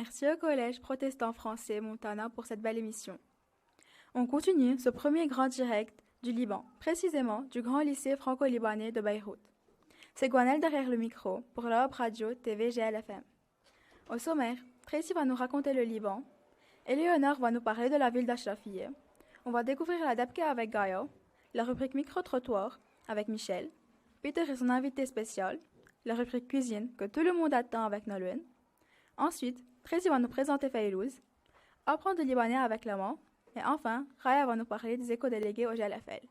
Merci au Collège protestant français Montana pour cette belle émission. On continue ce premier grand direct du Liban, précisément du grand lycée franco-libanais de Beyrouth. C'est Gwanel derrière le micro pour l'Europe Radio TV GLFM. Au sommaire, Tracy va nous raconter le Liban, Éléonore va nous parler de la ville d'Achrafieh. On va découvrir la Dabke avec Gaïa, la rubrique micro-trottoir avec Michel, Peter et son invité spécial, la rubrique cuisine que tout le monde attend avec Nolwenn. Ensuite, Tracy va nous présenter Faylouz, apprendre le libanais avec Laurent, et enfin, Raya va nous parler des éco-délégués au GLFL.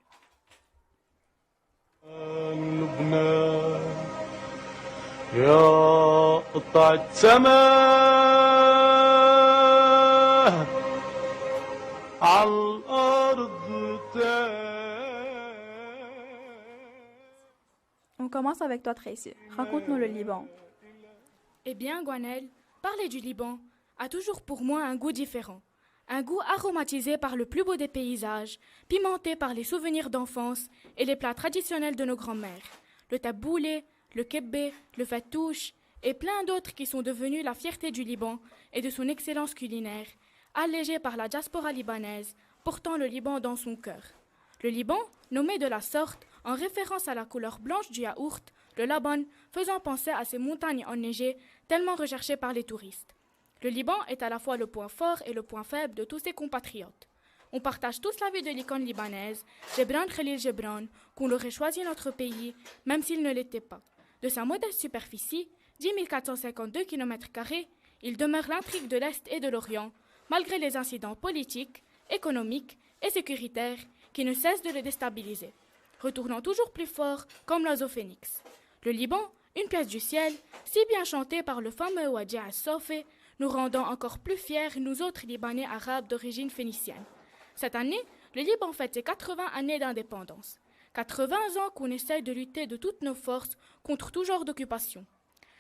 On commence avec toi, Tracy. Raconte-nous le Liban. Eh bien, Gwanel, parler du Liban a toujours pour moi un goût différent. Un goût aromatisé par le plus beau des paysages, pimenté par les souvenirs d'enfance et les plats traditionnels de nos grands-mères. Le taboulé, le kebbé, le fatouche et plein d'autres qui sont devenus la fierté du Liban et de son excellence culinaire, allégée par la diaspora libanaise, portant le Liban dans son cœur. Le Liban, nommé de la sorte, en référence à la couleur blanche du yaourt, le Laban, faisant penser à ces montagnes enneigées tellement recherchées par les touristes. Le Liban est à la fois le point fort et le point faible de tous ses compatriotes. On partage tous la vie de l'icône libanaise, Gebran Khalil Gebran, qu'on aurait choisi notre pays, même s'il ne l'était pas. De sa modeste superficie, 10 452 km², il demeure l'intrigue de l'Est et de l'Orient, malgré les incidents politiques, économiques et sécuritaires qui ne cessent de le déstabiliser, retournant toujours plus fort comme l'oiseau phénix. Le Liban, une pièce du ciel, si bien chantée par le fameux Wadi As-Sofé, nous rendant encore plus fiers, nous autres Libanais arabes d'origine phénicienne. Cette année, le Liban fête ses 80 années d'indépendance. 80 ans qu'on essaye de lutter de toutes nos forces contre tout genre d'occupation.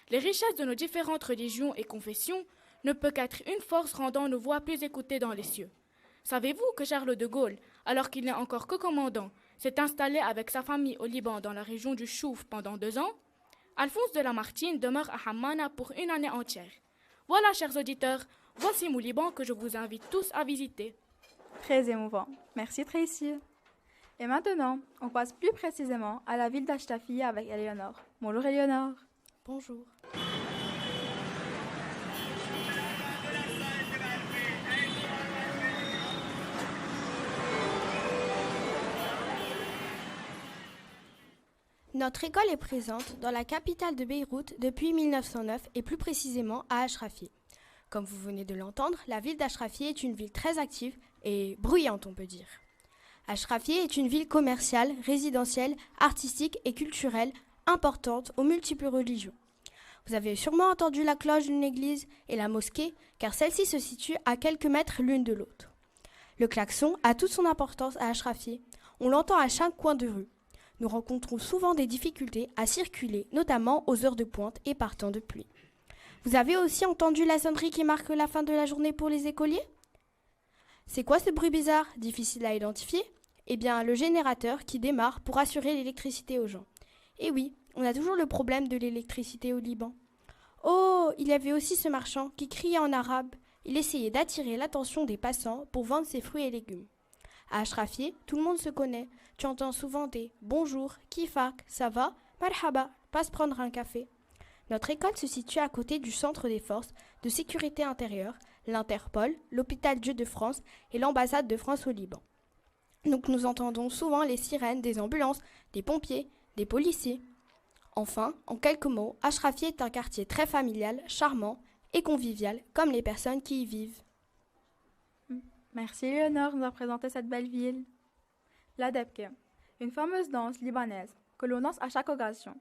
Les richesses de nos différentes religions et confessions ne peuvent qu'être une force rendant nos voix plus écoutées dans les cieux. Savez-vous que Charles de Gaulle, alors qu'il n'est encore que commandant, s'est installé avec sa famille au Liban dans la région du Chouf pendant 2 ans? Alphonse de Lamartine demeure à Hammana pour une année entière. Voilà, chers auditeurs, voici mon Liban que je vous invite tous à visiter. Très émouvant. Merci, Tracy. Et maintenant, on passe plus précisément à la ville d'Achrafieh avec Éléonore. Bonjour, Éléonore. Bonjour. Notre école est présente dans la capitale de Beyrouth depuis 1909 et plus précisément à Achrafieh. Comme vous venez de l'entendre, la ville d'Achrafieh est une ville très active et bruyante, on peut dire. Achrafieh est une ville commerciale, résidentielle, artistique et culturelle importante aux multiples religions. Vous avez sûrement entendu la cloche d'une église et la mosquée, car celle-ci se situe à quelques mètres l'une de l'autre. Le klaxon a toute son importance à Achrafieh. On l'entend à chaque coin de rue. Nous rencontrons souvent des difficultés à circuler, notamment aux heures de pointe et par temps de pluie. Vous avez aussi entendu la sonnerie qui marque la fin de la journée pour les écoliers? C'est quoi ce bruit bizarre, difficile à identifier? Eh bien, le générateur qui démarre pour assurer l'électricité aux gens. Et oui, on a toujours le problème de l'électricité au Liban. Oh, il y avait aussi ce marchand qui criait en arabe. Il essayait d'attirer l'attention des passants pour vendre ses fruits et légumes. À Achrafieh, tout le monde se connaît. Tu entends souvent des « bonjour »,« kifak »,« ça va »,« marhaba »,« passe prendre un café ». Notre école se situe à côté du centre des forces de sécurité intérieure, l'Interpol, l'hôpital Dieu de France et l'ambassade de France au Liban. Donc nous entendons souvent les sirènes des ambulances, des pompiers, des policiers. Enfin, en quelques mots, Achrafieh est un quartier très familial, charmant et convivial, comme les personnes qui y vivent. Merci, Éléonore, de nous avoir présenté cette belle ville. La Dabke, une fameuse danse libanaise que l'on danse à chaque occasion.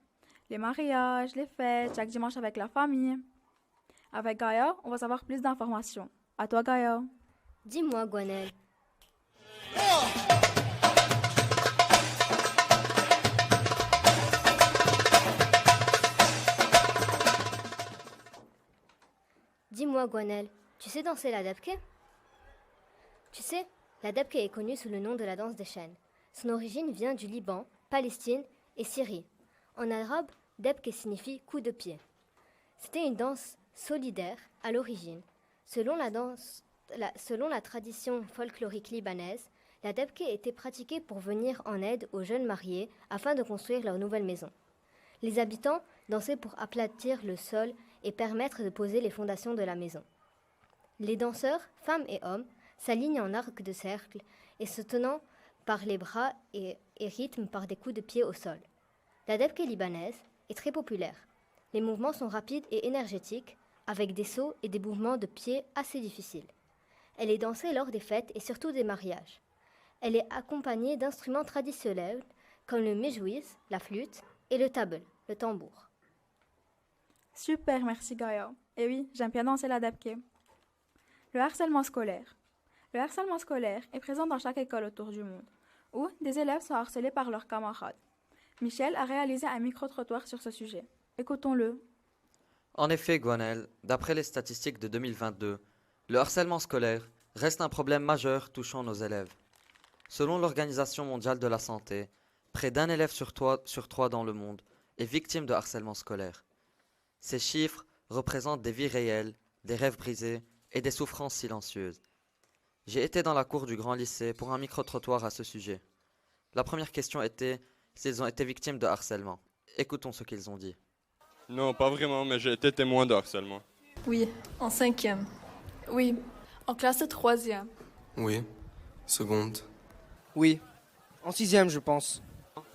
Les mariages, les fêtes, chaque dimanche avec la famille. Avec Gaïa, on va savoir plus d'informations. À toi, Gaïa. Dis-moi, Gwanel. Dis-moi, Gwanel, tu sais danser la dabke? Tu sais, la dabke est connue sous le nom de la danse des chaînes. Son origine vient du Liban, Palestine et Syrie. En arabe, dabke signifie coup de pied. C'était une danse solidaire à l'origine, Selon la tradition folklorique libanaise, la dabke était pratiquée pour venir en aide aux jeunes mariés afin de construire leur nouvelle maison. Les habitants dansaient pour aplatir le sol et permettre de poser les fondations de la maison. Les danseurs, femmes et hommes, s'alignent en arc de cercle et se tenant par les bras et rythment par des coups de pied au sol. La dabke libanaise est très populaire. Les mouvements sont rapides et énergétiques, avec des sauts et des mouvements de pieds assez difficiles. Elle est dansée lors des fêtes et surtout des mariages. Elle est accompagnée d'instruments traditionnels comme le méjouïs, la flûte, et le tabl, le tambour. Super, merci Gaïa. Et oui, j'aime bien danser la dabke. Le harcèlement scolaire. Le harcèlement scolaire est présent dans chaque école autour du monde, où des élèves sont harcelés par leurs camarades. Michel a réalisé un micro-trottoir sur ce sujet. Écoutons-le. En effet, Gwenel, d'après les statistiques de 2022, le harcèlement scolaire reste un problème majeur touchant nos élèves. Selon l'Organisation mondiale de la santé, près d'un élève sur trois dans le monde est victime de harcèlement scolaire. Ces chiffres représentent des vies réelles, des rêves brisés et des souffrances silencieuses. J'ai été dans la cour du grand lycée pour un micro-trottoir à ce sujet. La première question était s'ils ont été victimes de harcèlement. Écoutons ce qu'ils ont dit. Non, pas vraiment, mais j'ai été témoin de harcèlement. Oui, en 5e. Oui, en classe de 3e. Oui, seconde. Oui, en 6e, je pense.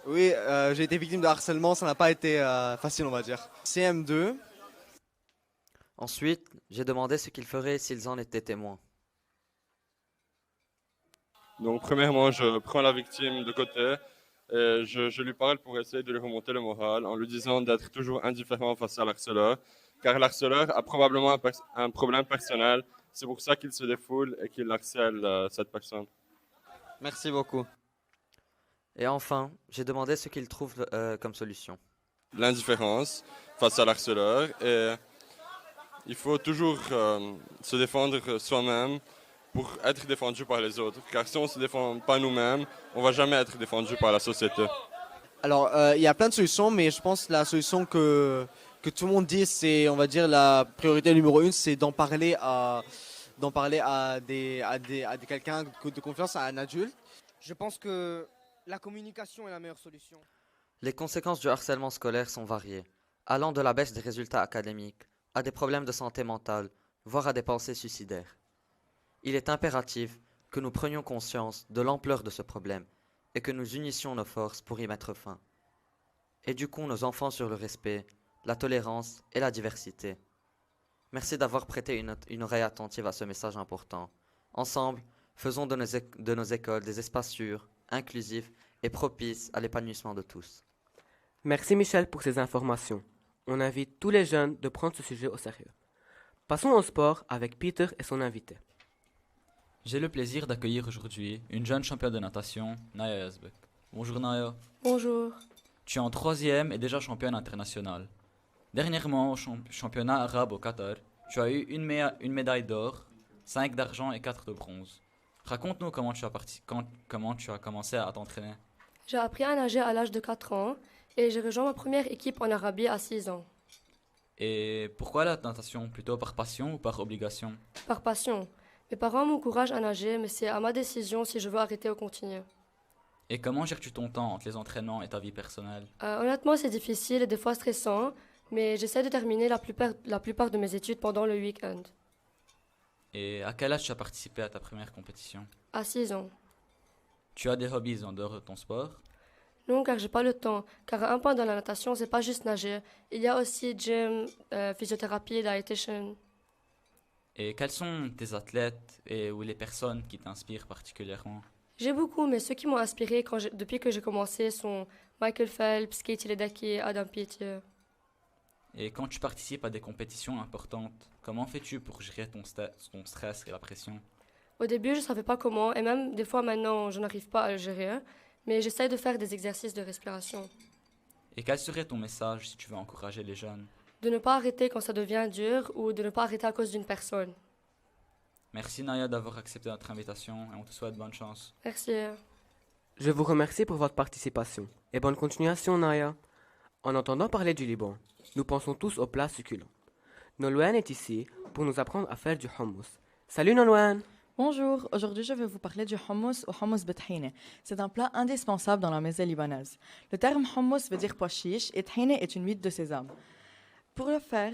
Oui, j'ai été victime de harcèlement, ça n'a pas été facile, on va dire. CM2. Ensuite, j'ai demandé ce qu'ils feraient s'ils en étaient témoins. Donc, premièrement, je prends la victime de côté et je lui parle pour essayer de lui remonter le moral en lui disant d'être toujours indifférent face à l'harceleur, car l'harceleur a probablement un problème personnel. C'est pour ça qu'il se défoule et qu'il harcèle cette personne. Merci beaucoup. Et enfin, j'ai demandé ce qu'ils trouvent comme solution. L'indifférence face à l'harceleur et il faut toujours se défendre soi-même pour être défendu par les autres. Car si on ne se défend pas nous-mêmes, on ne va jamais être défendu par la société. Alors, il y a plein de solutions, mais je pense que la solution que tout le monde dit, c'est, on va dire, la priorité numéro 1, c'est d'en parler à quelqu'un de confiance, à un adulte. Je pense que la communication est la meilleure solution. Les conséquences du harcèlement scolaire sont variées, allant de la baisse des résultats académiques à des problèmes de santé mentale, voire à des pensées suicidaires. Il est impératif que nous prenions conscience de l'ampleur de ce problème et que nous unissions nos forces pour y mettre fin. Éduquons nos enfants sur le respect, la tolérance et la diversité. Merci d'avoir prêté une oreille attentive à ce message important. Ensemble, faisons de nos écoles des espaces sûrs, inclusifs et propices à l'épanouissement de tous. Merci Michel pour ces informations. On invite tous les jeunes de prendre ce sujet au sérieux. Passons au sport avec Peter et son invité. J'ai le plaisir d'accueillir aujourd'hui une jeune championne de natation, Naya Yazbek. Bonjour Naya. Bonjour. Tu es en 3e et déjà championne internationale. Dernièrement, au championnat arabe au Qatar, tu as eu une médaille d'or, 5 d'argent et 4 de bronze. Raconte-nous comment tu as commencé à t'entraîner. J'ai appris à nager à l'âge de 4 ans et j'ai rejoint ma première équipe en Arabie à 6 ans. Et pourquoi la natation? Plutôt par passion ou par obligation? Par passion. Mes parents m'encouragent à nager, mais c'est à ma décision si je veux arrêter ou continuer. Et comment gères-tu ton temps entre les entraînements et ta vie personnelle? Honnêtement, c'est difficile et des fois stressant, mais j'essaie de terminer la plupart de mes études pendant le week-end. Et à quel âge tu as participé à ta première compétition? À 6 ans. Tu as des hobbies en dehors de ton sport? Non, car j'ai pas le temps. Car un point dans la natation, c'est pas juste nager. Il y a aussi gym, physiothérapie, diététician. Et quels sont tes athlètes ou les personnes qui t'inspirent particulièrement? J'ai beaucoup, mais ceux qui m'ont inspiré depuis que j'ai commencé sont Michael Phelps, Katie Ledecky, Adam Peaty. Et quand tu participes à des compétitions importantes, comment fais-tu pour gérer ton stress et la pression? Au début, je ne savais pas comment, et même des fois maintenant, je n'arrive pas à le gérer, mais j'essaie de faire des exercices de respiration. Et quel serait ton message si tu veux encourager les jeunes? De ne pas arrêter quand ça devient dur ou de ne pas arrêter à cause d'une personne. Merci Naya d'avoir accepté notre invitation et on te souhaite bonne chance. Merci. Je vous remercie pour votre participation et bonne continuation Naya. En entendant parler du Liban, nous pensons tous aux plats succulents. Nolwenn est ici pour nous apprendre à faire du hummus. Salut Nolwenn! Bonjour, aujourd'hui je vais vous parler du hummus ou hummus bethine. C'est un plat indispensable dans la maison libanaise. Le terme hummus veut dire pois chiche et tahine est une huile de sésame. Pour le faire,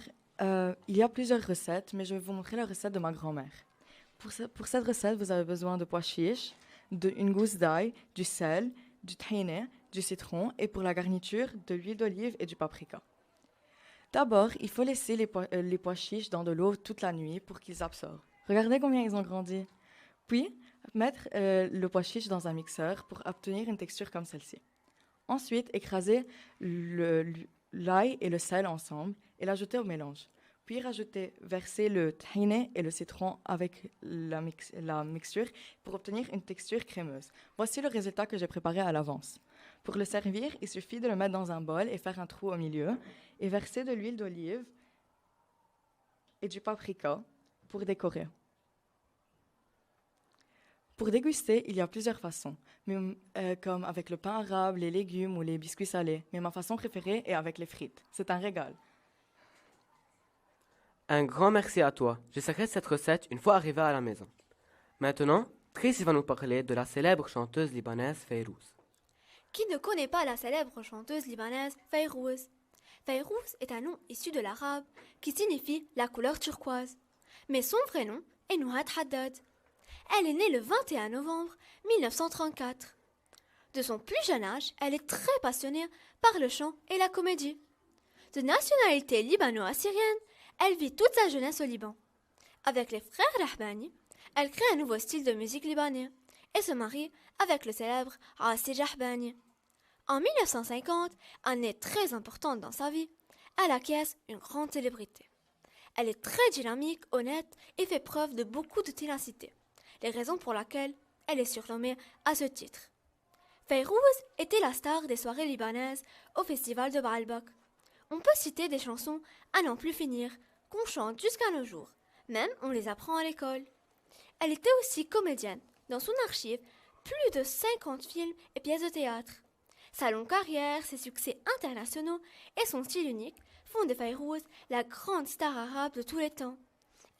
il y a plusieurs recettes, mais je vais vous montrer la recette de ma grand-mère. Pour cette recette, vous avez besoin de pois chiches, d'une gousse d'ail, du sel, du tahine, du citron et pour la garniture, de l'huile d'olive et du paprika. D'abord, il faut laisser les pois chiches dans de l'eau toute la nuit pour qu'ils absorbent. Regardez combien ils ont grandi. Puis, mettre le pois chiche dans un mixeur pour obtenir une texture comme celle-ci. Ensuite, écraser l'ail et le sel ensemble et l'ajouter au mélange. Puis verser le tahine et le citron avec la mixture pour obtenir une texture crémeuse. Voici le résultat que j'ai préparé à l'avance. Pour le servir, il suffit de le mettre dans un bol et faire un trou au milieu et verser de l'huile d'olive et du paprika pour décorer. Pour déguster, il y a plusieurs façons, comme avec le pain arabe, les légumes ou les biscuits salés. Mais ma façon préférée est avec les frites. C'est un régal. Un grand merci à toi. J'essaierai cette recette une fois arrivé à la maison. Maintenant, Tracy va nous parler de la célèbre chanteuse libanaise Fayrouz. Qui ne connaît pas la célèbre chanteuse libanaise Fayrouz? Fayrouz est un nom issu de l'arabe qui signifie la couleur turquoise. Mais son vrai nom est Nouhat Haddad. Elle est née le 21 novembre 1934. De son plus jeune âge, elle est très passionnée par le chant et la comédie. De nationalité libano-assyrienne, elle vit toute sa jeunesse au Liban. Avec les frères Rahbani, elle crée un nouveau style de musique libanais et se marie avec le célèbre Assi Rahbani. En 1950, année très importante dans sa vie, elle acquiert une grande célébrité. Elle est très dynamique, honnête et fait preuve de beaucoup de ténacité, les raisons pour lesquelles elle est surnommée à ce titre. Fayrouz était la star des soirées libanaises au festival de Baalbek. On peut citer des chansons à n'en plus finir, qu'on chante jusqu'à nos jours. Même on les apprend à l'école. Elle était aussi comédienne. Dans son archive, plus de 50 films et pièces de théâtre. Sa longue carrière, ses succès internationaux et son style unique font de Fayrouz la grande star arabe de tous les temps.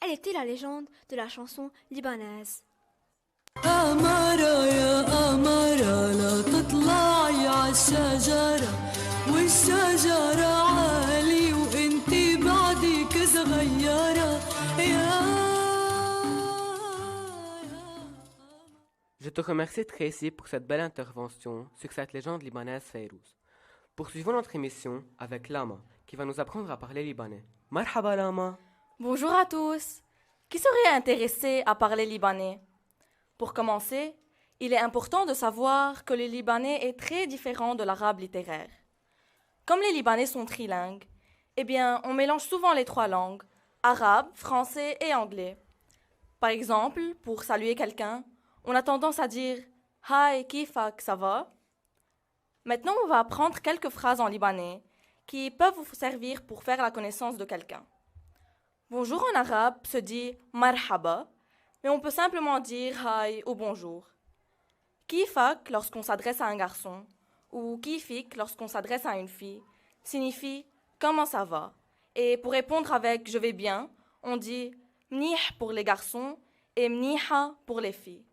Elle était la légende de la chanson libanaise. أمارة يا أمارة لا تطلعي عالشجرة والشجرة عالي وانتي بعدك صغيرة Je te remercie Tracy pour cette belle intervention sur cette légende libanaise Fayrouz. Poursuivons notre émission avec Lama, qui va nous apprendre à parler libanais. Marhaba Lama. Bonjour à tous. Qui serait intéressé à parler libanais? Pour commencer, il est important de savoir que le libanais est très différent de l'arabe littéraire. Comme les Libanais sont trilingues, eh bien, on mélange souvent les trois langues, arabe, français et anglais. Par exemple, pour saluer quelqu'un, on a tendance à dire « Hi, kifak, ça va ?» Maintenant, on va apprendre quelques phrases en libanais qui peuvent vous servir pour faire la connaissance de quelqu'un. Bonjour en arabe se dit « marhaba », mais on peut simplement dire « hi » ou « bonjour ». Kifak, lorsqu'on s'adresse à un garçon, ou kifik, lorsqu'on s'adresse à une fille, signifie « comment ça va ?» Et pour répondre avec « je vais bien », on dit « mnih » pour les garçons et « mniha » pour les filles.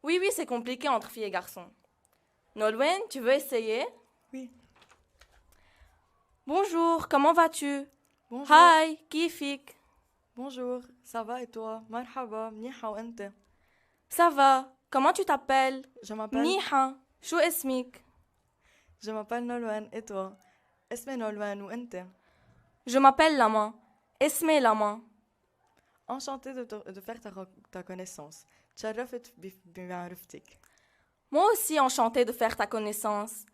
Oui, c'est compliqué entre filles et garçons. Nolwenn, tu veux essayer? Oui. Bonjour, comment vas-tu? Bonjour. Hi, kifik. Bonjour, ça va et toi? Marhaba, mniha ou ente? Ça va, comment tu t'appelles? Je m'appelle... Mniha, chou esmik. Je m'appelle Nolwenn et toi? Esme Nolwenn ou ente? Je m'appelle Lama. Esme Lama. Enchantée de faire ta connaissance. تشرفت بمعرفتك. Moi aussi enchantée de faire ta connaissance.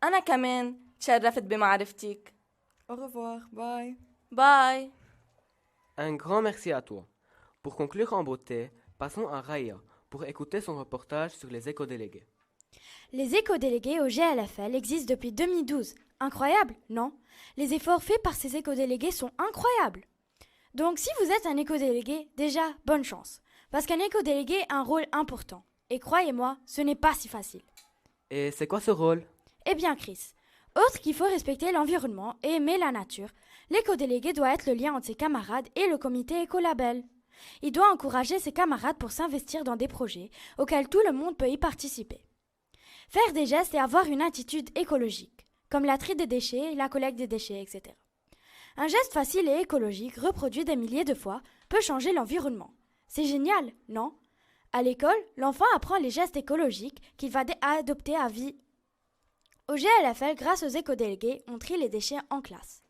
أنا كمان تشرفت بمعرفتك. Au revoir, bye. Bye. Un grand merci à toi. Pour conclure en beauté, passons à Raya pour écouter son reportage sur les éco-délégués. Les éco-délégués au GLFL existent depuis 2012. Incroyable, non? Les efforts faits par ces éco-délégués sont incroyables. Donc si vous êtes un éco-délégué, déjà, bonne chance. Parce qu'un éco-délégué a un rôle important. Et croyez-moi, ce n'est pas si facile. Et c'est quoi ce rôle? Eh bien, Chris, Autre qu'il faut respecter l'environnement et aimer la nature, l'éco-délégué doit être le lien entre ses camarades et le comité écolabel. Il doit encourager ses camarades pour s'investir dans des projets auxquels tout le monde peut y participer. Faire des gestes et avoir une attitude écologique, comme la tri des déchets, la collecte des déchets, etc. Un geste facile et écologique, reproduit des milliers de fois, peut changer l'environnement. C'est génial, non? À l'école, l'enfant apprend les gestes écologiques qu'il va adopter à vie. Au GLFL, grâce aux éco-délégués, on trie les déchets en classe.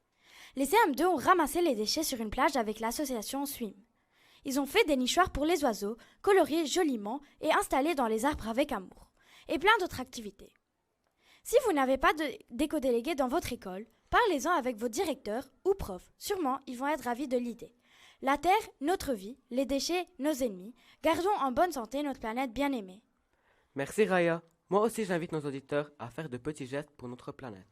Les CM2 ont ramassé les déchets sur une plage avec l'association SWIM. Ils ont fait des nichoirs pour les oiseaux, coloriés joliment et installés dans les arbres avec amour. Et plein d'autres activités. Si vous n'avez pas d'éco-délégués dans votre école, parlez-en avec vos directeurs ou profs. Sûrement, ils vont être ravis de l'idée. La Terre, notre vie, les déchets, nos ennemis. Gardons en bonne santé notre planète bien aimée. Merci Raya. Moi aussi j'invite nos auditeurs à faire de petits gestes pour notre planète.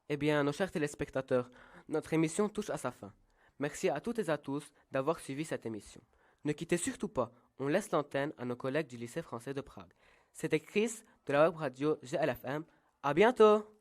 Eh bien, nos chers téléspectateurs, notre émission touche à sa fin. Merci à toutes et à tous d'avoir suivi cette émission. Ne quittez surtout pas, on laisse l'antenne à nos collègues du lycée français de Prague. C'était Chris de la web radio GLFM. À bientôt!